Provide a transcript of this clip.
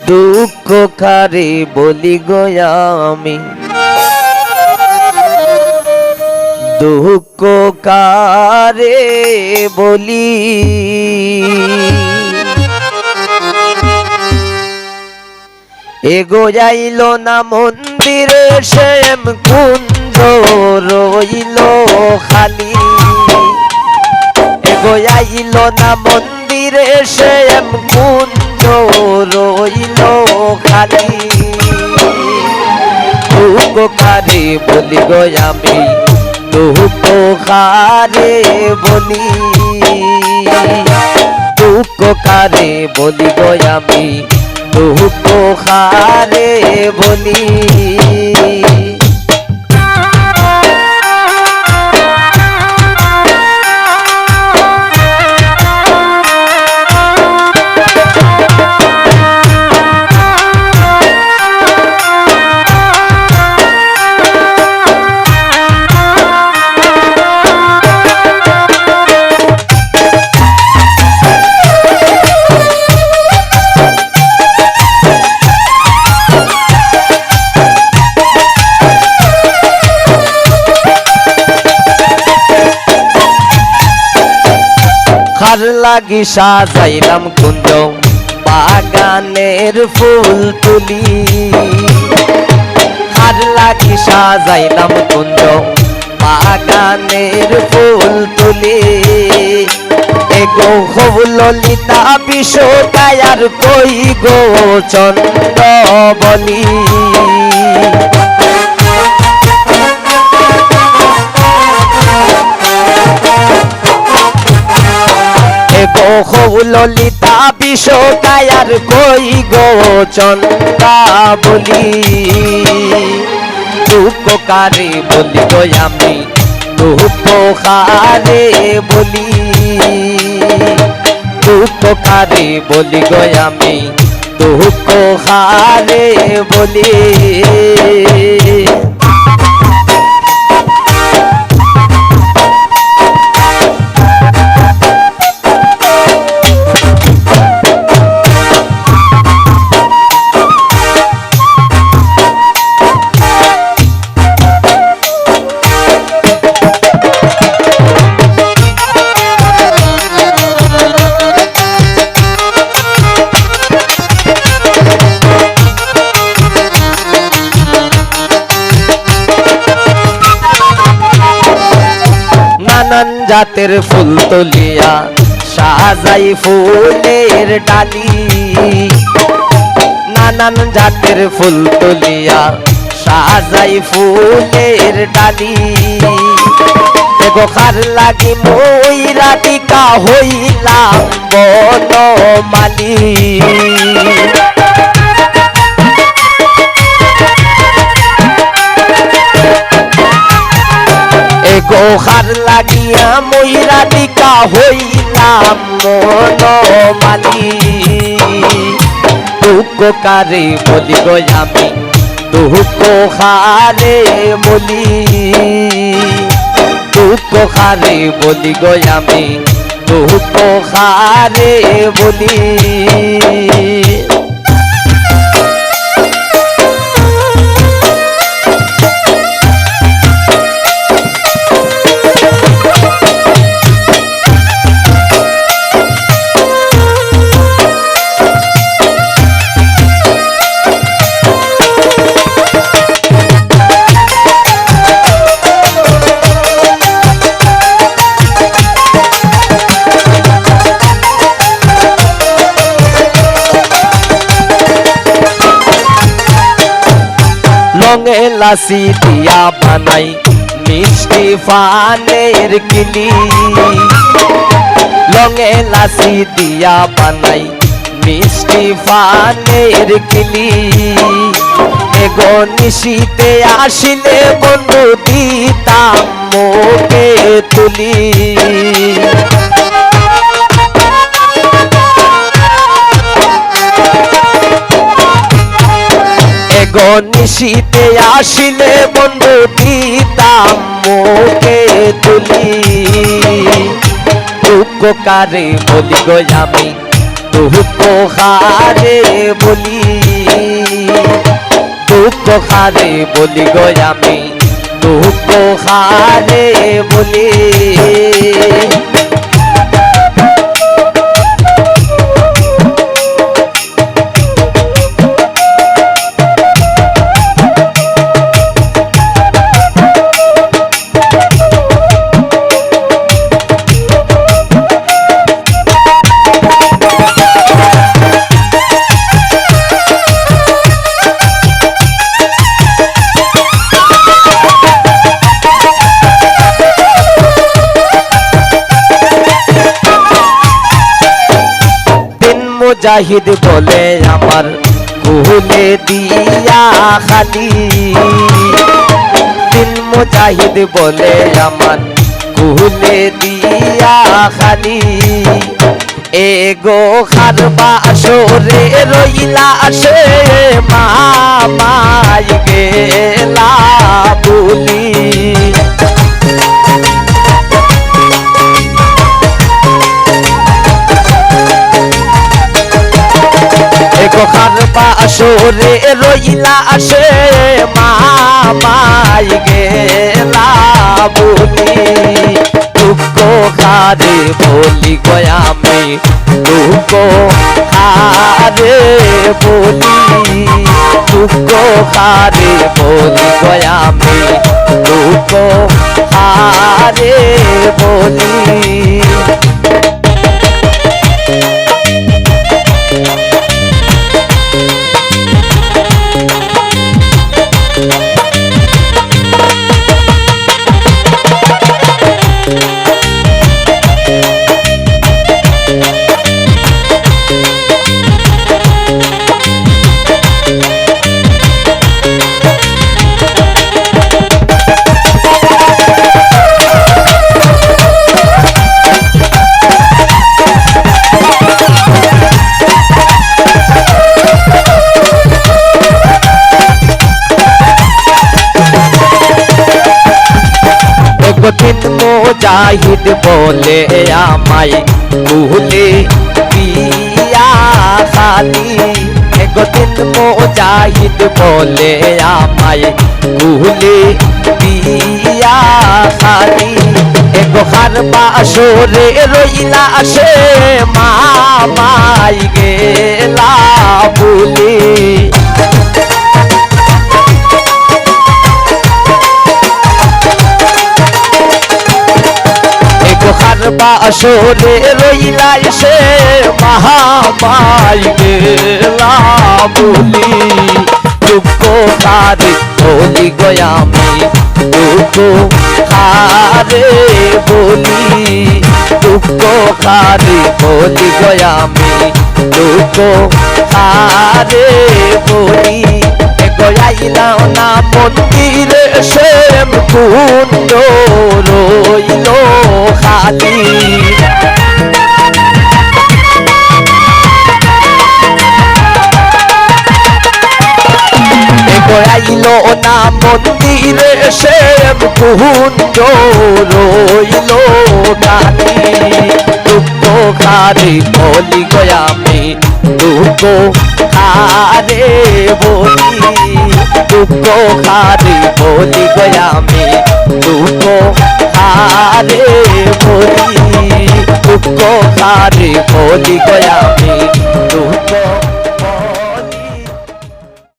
দুঃখ কারে বলি গো আমি, দুঃখ কারে বলি। এগো যাইল না মন্দিরে শ্যাম কুঞ্জ রইল খালি, এগো যাইল না মন্দিরে শ্যাম কুঞ্জ রইল খালি। দুঃখ কারে বলি গো আমি, দুঃখ কারে বলি, দুঃখ কারে বলি গো আমি, দুঃখ কারে বলি। খার লাগি সাজাইলাম কুঞ্জ বাগানের ফুল তুলি, খার লাগি সাজাইলাম কুঞ্জ বাগানের ফুল তুলি। এগো হব ললিতা বিষকায়ার কই গো চন্দ্র বলি। ললিতা বিষকায়ার কই গো চন্দ্রা বলি। দুঃখ কারে বলি গো আমি, দুঃখ কারে বলি, দুঃখ কারে বলি গো আমি, দুঃখ কারে বলি। নানান জাতের ফুল তুলিয়া সাজাই ফুলের ডালি, নানান জাতের ফুল তুলিয়া সাজাই ফুলের ডালি। এগো খার লাগি মই রাধিকা হইলাম বনমালী। গোহার লাগিয়া মই রাধিকা হইলাম মনমালী। দুঃখ কারে বলি গো আমি, দুঃখ কারে বলি, দুঃখ কারে বলি গো আমি, দুঃখ কারে বলি। রঙে লাসি দিয়া বানাই মিষ্টি ফানের কিলি, রঙে লাসি দিয়া বানাই মিষ্টি ফানের কিলি। এগো নিশীতে আসিলে বন্ধু দিতাম মুখে তুলি। এগো নিশীতে আসিলে বন্ধু দিতাম মুখে তুলি। দুঃখ কারে বলি গো আমি, দুঃখ খারে বলি, দুঃখ খারে বলি গো আমি, দুঃখ খারে বলি। মুজাহিদ বলে আমার কুলে দিয়া খালি, দিন মুজাহিদ বলে আমার কুলে দিয়া খালি। এগো খারবা আসরে রইলা আসে মামাই গেলা বলি। খারবা আসরে রইলা আসে মামাই গেলা বলি। দুঃখ খারে বলি গো আমি, দুঃখ খারে বলি, দুঃখ খারে বলি গো আমি, দুঃখ খারে বলি। দিন মুজাহিদ বলে আমায় কুলে দিয়া খালি, একদিন মুজাহিদ বলে আমায় কুলে দিয়া খালি। এগো খারবা আসরে রইলা আসে মামাই গেলা বলি। খারবা আসরে রইলা এসে মামাই গেলা বলি। দুঃখ খারে বলি গো আমি, দুঃখ খারে বলি, দুঃখ খারে বলি গো আমি, দুঃখ খারে বলি। গয়াইলাও না মন্দিরে শ্যাম কুণ্ড রইল খালি। গয়াইল না মন্দিরে শ্যাম কুণ্ড রইল খালি। দুঃখ খারে বলি গো আমি, দুঃখ খারে বলি, দুঃখ খারে বলি গো আমি, দুঃখ খারে বলি, দুঃখ খারে বলি গো আমি, দুঃখ